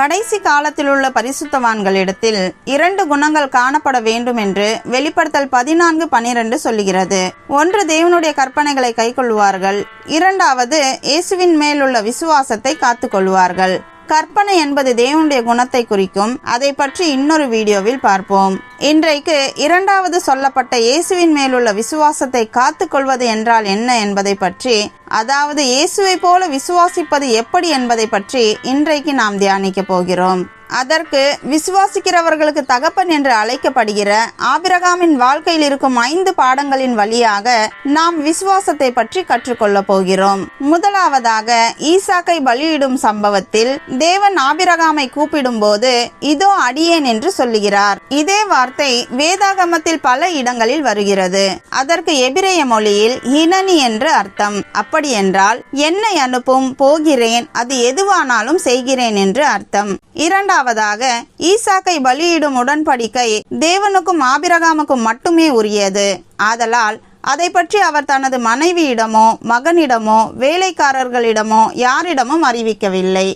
கடைசி காலத்திலுள்ள பரிசுத்தவான்களிடத்தில் 2 குணங்கள் காணப்பட வேண்டும் என்று வெளிப்படுத்தல் 14:12 சொல்லுகிறது. 1, தேவனுடைய கற்பனைகளை கைக்கொள்வார்கள். 2, இயேசுவின் மேலுள்ள விசுவாசத்தை காத்துக்கொள்வார்கள். கற்பனை என்பது தேவனுடைய குணத்தை குறிக்கும். அதை பற்றி இன்னொரு வீடியோவில் பார்ப்போம். இன்றைக்கு 2வது சொல்லப்பட்ட இயேசுவின் மேலுள்ள விசுவாசத்தை காத்துக்கொள்வது என்றால் என்ன என்பதை பற்றி, அதாவது இயேசுவை போல விசுவாசிப்பது எப்படி என்பதை பற்றி இன்றைக்கு நாம் தியானிக்க போகிறோம். அதற்கு விசுவாசிக்கிறவர்களுக்கு தகப்பன் என்று அழைக்கப்படுகிற ஆபிரகாமின் வாழ்க்கையில் இருக்கும் 5 பாடங்களின் வழியாக நாம் விசுவாசத்தை பற்றி கற்றுக்கொள்ள போகிறோம். முதலாவதாக, ஈசாக்கை பலியிடும் சம்பவத்தில் தேவன் ஆபிரகாமை கூப்பிடும் போது இதோ அடியேன் என்று சொல்லுகிறார். இதே வார்த்தை வேதாகமத்தில் பல இடங்களில் வருகிறது. அதற்கு எபிரேய மொழியில் ஹினனி என்று அர்த்தம். அப்படி என்றால் என்னை அனுப்பும், போகிறேன், அது எதுவானாலும் செய்கிறேன் என்று அர்த்தம். இரண்டாவதாக, ஈசாக்கை பலியிடும் உடன்படிக்கை தேவனுக்கும் ஆபிரகாமுக்கும் மட்டுமே உரியது. ஆதலால் அதை பற்றி அவர் தனது மனைவியிடமோ மகனிடமோ வேலைக்காரர்களிடமோ யாரிடமும் அறிவிக்கவில்லை.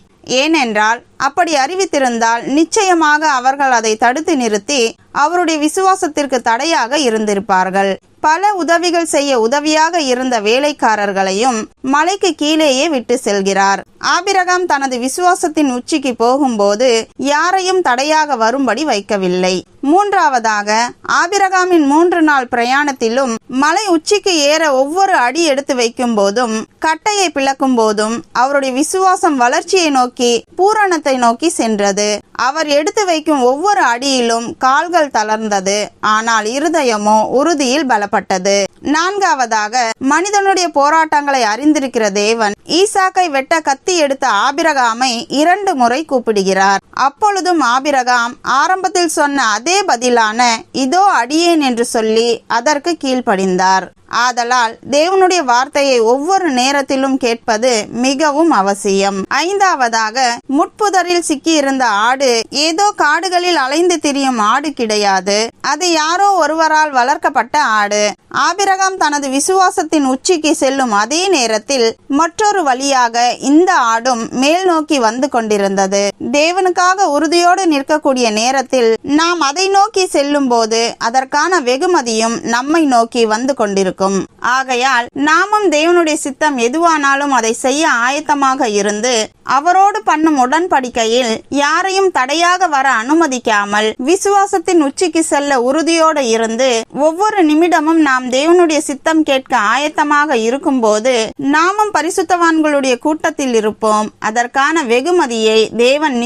ஏனென்றால் அப்படி அறிவித்திருந்தால் நிச்சயமாக அவர்கள் அதை தடுத்து நிறுத்தி அவருடைய விசுவாசத்திற்கு தடையாக இருந்திருப்பார்கள். பல உதவிகள் செய்ய உதவியாக இருந்த வேலைக்காரர்களையும் மலைக்கு கீழேயே விட்டு செல்கிறார். ஆபிரகாம் தனது விசுவாசத்தின் உச்சிக்கு போகும்போது யாரையும் தடையாக வரும்படி வைக்கவில்லை. மூன்றாவதாக, ஆபிரகாமின் 3 நாள் பிரயாணத்திலும் மலை உச்சிக்கு ஏற ஒவ்வொரு அடி எடுத்து வைக்கும் போதும் கட்டையை பிளக்கும் போதும் அவருடைய விசுவாசம் வளர்ச்சியை நோக்கி பூரணத்தை நோக்கி சென்றது. அவர் எடுத்து வைக்கும் ஒவ்வொரு அடியிலும் கால்கள் தளர்ந்தது, ஆனால் இருதயமோ உறுதியில் பலப்பட்டது. நான்காவதாக, மனிதனுடைய போராட்டங்களை அறிந்திருக்கிற தேவன் ஈசாக்கை வெட்ட கத்தி எடுத்த ஆபிரகாமை 2 முறை கூப்பிடுகிறார். அப்பொழுதும் ஆபிரகாம் ஆரம்பத்தில் சொன்ன அதே பதிலான இதோ அடியேன் என்று சொல்லி அதற்கு கீழ்ப்படிந்தார். ஆதலால் தேவனுடைய வார்த்தையை ஒவ்வொரு நேரத்திலும் கேட்பது மிகவும் அவசியம். ஐந்தாவதாக, முட்புதரில் சிக்கியிருந்த ஆடு ஏதோ காடுகளில் அலைந்து திரியும் ஆடு கிடையாது. அது யாரோ ஒருவரால் வளர்க்கப்பட்ட ஆடு. ஆபிரகாம் தனது விசுவாசத்தின் உச்சிக்கு செல்லும் அதே நேரத்தில் மற்றொரு வழியாக இந்த ஆடும் மேல் நோக்கி வந்து கொண்டிருந்தது. தேவனுக்காக உறுதியோடு நிற்கக்கூடிய நேரத்தில் நாம் அதை நோக்கி செல்லும் போது அதற்கான வெகுமதியும் நம்மை நோக்கி வந்து கொண்டிருக்கும். ஆகையால் நாமும் தேவனுடைய சித்தம் எதுவானாலும் அதை செய்ய ஆயத்தமாக இருந்து அவரோடு பண்ணும் உடன்படிக்கையில் யாரையும் தடையாக வர அனுமதிக்காமல் விசுவாசத்தின் உச்சிக்கு செல்ல உறுதியோடு இருந்து ஒவ்வொரு நிமிடமும் நாம் தேவனுடைய சித்தம் கேட்க ஆயத்தமாக இருக்கும் போது நாமும் பரிசுத்தவான்களுடைய கூட்டத்தில் இருப்போம். அதற்கான வெகுமதியை தேவன்